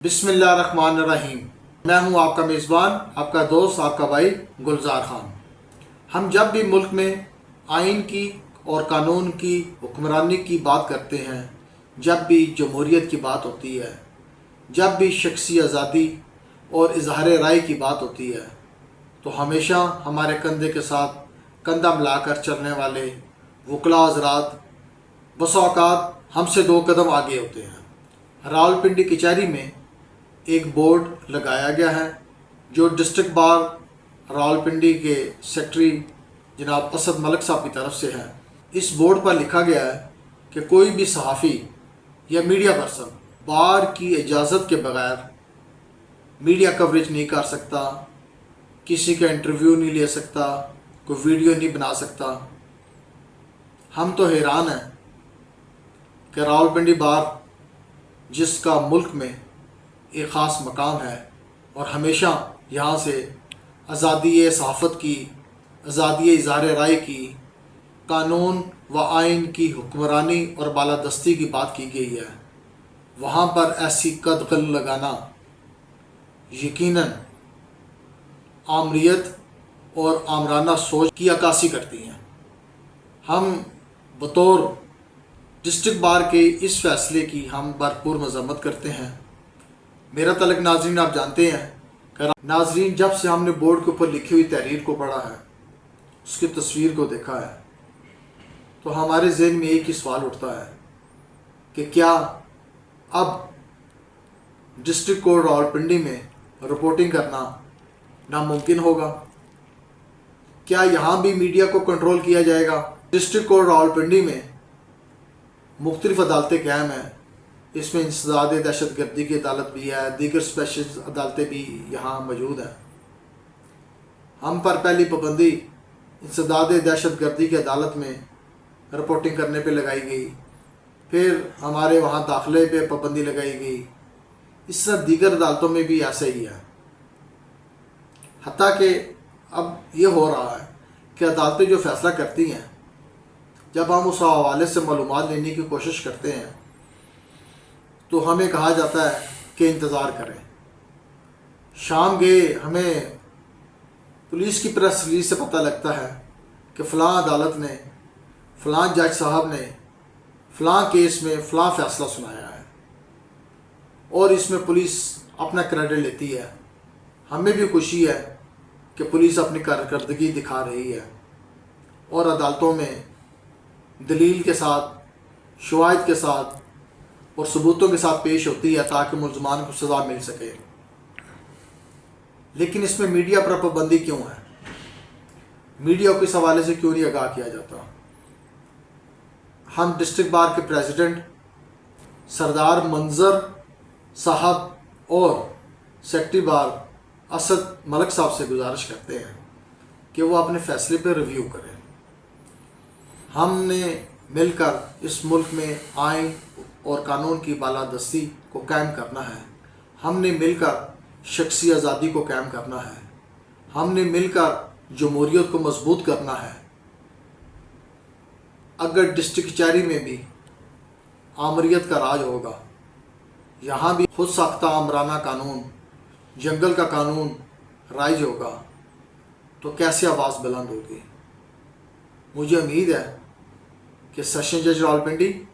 बिस्मिल्लाहिर्रहमानिर्रहीम। मैं हूं आपका मेज़बान, आपका दोस्त, आपका भाई गुलजार खान। हम जब भी मुल्क में आइन की और कानून की हुक्मरानी की बात करते हैं, जब भी जमहूरियत की बात होती है, जब भी शख्सी आज़ादी और इजहार राय की बात होती है, तो हमेशा हमारे कंधे के साथ कंधा मिलाकर चलने वाले वकला हज़रात बस औक़ात हमसे दो कदम आगे होते हैं। रावलपिंडी कचहरी में एक बोर्ड लगाया गया है जो डिस्ट्रिक्ट बार रावलपिंडी के सेक्रेटरी जनाब असद मलिक साहब की तरफ से है। इस बोर्ड पर लिखा गया है कि कोई भी सहाफ़ी या मीडिया पर्सन बार की इजाज़त के बगैर मीडिया कवरेज नहीं कर सकता, किसी का इंटरव्यू नहीं ले सकता, कोई वीडियो नहीं बना सकता। हम तो हैरान हैं कि रावलपिंडी बार जिसका मुल्क में एक ख़ास मकाम है और हमेशा यहाँ से आज़ादी सहाफ़त की, आज़ादी इज़हार राय की, कानून व आइन की हुक्मरानी और बालादस्ती की बात की गई है, वहाँ पर ऐसी कदगल लगाना यकीनन आमरीत और आमराना सोच की अक्कासी करती हैं। हम बतौर डिस्ट्रिक्ट बार के इस फ़ैसले की हम भरपूर मज़म्मत करते हैं। मेरा तलक नाजरीन आप जानते हैं कि नाजरीन जब से हमने बोर्ड के ऊपर लिखी हुई तहरीर को पढ़ा है, उसकी तस्वीर को देखा है, तो हमारे जहन में एक ही सवाल उठता है कि क्या अब डिस्ट्रिक्ट कोर्ट रावलपिंडी में रिपोर्टिंग करना नामुमकिन होगा? क्या यहाँ भी मीडिया को कंट्रोल किया जाएगा? डिस्ट्रिक्ट कोर्ट रावलपिंडी में मुख्तलिफ अदालतें कायम हैं। इसमें इंसदाद दहशत गर्दी की अदालत भी है, दीगर स्पेशल अदालतें भी यहाँ मौजूद हैं। हम पर पहली पाबंदी इंसदाद दहशत गर्दी की अदालत में रिपोर्टिंग करने पे लगाई गई, फिर हमारे वहाँ दाखिले पे पाबंदी लगाई गई। इस तरह दीगर अदालतों में भी ऐसे ही है। हत्ता कि अब ये हो रहा है कि अदालतें जो फ़ैसला करती हैं, जब हम उस हवाले से मालूमात लेने की कोशिश करते हैं तो हमें कहा जाता है कि इंतज़ार करें। शाम गए हमें पुलिस की प्रेस रिलीज से पता लगता है कि फ़लाँ अदालत ने, फ़लाँ जज साहब ने फ़लाँ केस में फ़लाँ फ़ैसला सुनाया है और इसमें पुलिस अपना क्रेडिट लेती है। हमें भी खुशी है कि पुलिस अपनी कारकर्दगी दिखा रही है और अदालतों में दलील के साथ, शवाहिद के साथ और सबूतों के साथ पेश होती है ताकि मुल्ज़मान को सज़ा मिल सके। लेकिन इसमें मीडिया पर पाबंदी क्यों है? मीडिया को इस हवाले से क्यों नहीं आगाह किया जाता? हम डिस्ट्रिक्ट बार के प्रेसिडेंट सरदार मंजर साहब और सेक्रेटरी बार असद मलिक साहब से गुजारिश करते हैं कि वो अपने फ़ैसले पर रिव्यू करें। हमने मिलकर इस मुल्क में आइन और कानून की बालादस्ती को कायम करना है। हमने मिलकर शख्सी आज़ादी को कायम करना है। हमने मिलकर जमहूरियत को मजबूत करना है। अगर डिस्ट्रिक्ट कचहरी में भी आमरीत का राज होगा, यहाँ भी खुद साख्ता आमराना कानून, जंगल का कानून राइज होगा, तो कैसे आवाज़ बुलंद होगी? मुझे उम्मीद है कि सेशन जज Rawalpindi,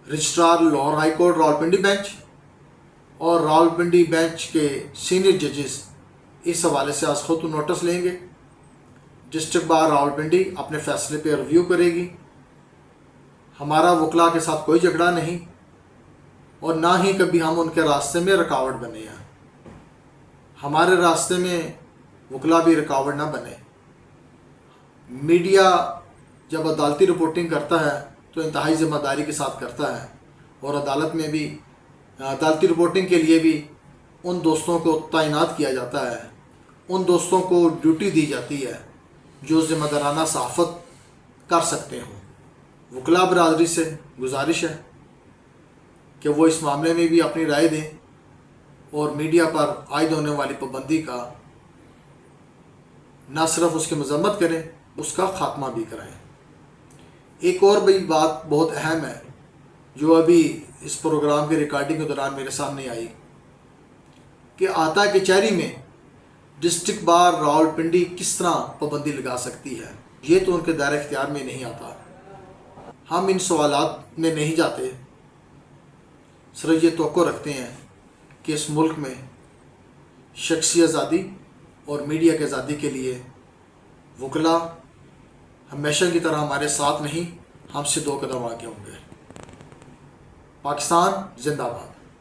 registrar Lahore high court Rawalpindi bench और रावलपिंडी बेंच के सीनियर जजेस इस हवाले से आज खुद नोटिस लेंगे। डिस्ट्रिक्ट बार रावलपिंडी अपने फ़ैसले पे रिव्यू करेगी। हमारा वकला के साथ कोई झगड़ा नहीं और ना ही कभी हम उनके रास्ते में रुकावट बने हैं। हमारे रास्ते में वकला भी रुकावट ना बने। मीडिया जब अदालती रिपोर्टिंग करता है तो इंतहाई ज़िम्मेदारी के साथ करता है और अदालत में भी अदालती रिपोर्टिंग के लिए भी उन दोस्तों को तैनात किया जाता है, उन दोस्तों को ड्यूटी दी जाती है जो ज़िम्मेदाराना सहाफ़त कर सकते हों। वकला बरादरी से गुजारिश है कि वो इस मामले में भी अपनी राय दें और मीडिया पर आयद होने वाली पाबंदी का न सिर्फ उसकी मजम्मत करें, उसका ख़ात्मा भी कराएं। एक और भी बात बहुत अहम है जो अभी इस प्रोग्राम के रिकॉर्डिंग के दौरान मेरे सामने आई کہ آتا کچہری میں ڈسٹرکٹ بار راولپنڈی کس طرح پابندی لگا سکتی ہے، یہ تو ان کے دائرہ اختیار میں نہیں آتا۔ ہم ان سوالات میں نہیں جاتے، صرف یہ توقع رکھتے ہیں کہ اس ملک میں شخصی آزادی اور میڈیا کی آزادی کے لیے وکلا ہمیشہ کی طرح ہمارے ساتھ نہیں، ہم سے 2 قدم آگے ہوں گے۔ پاکستان زندہ باد۔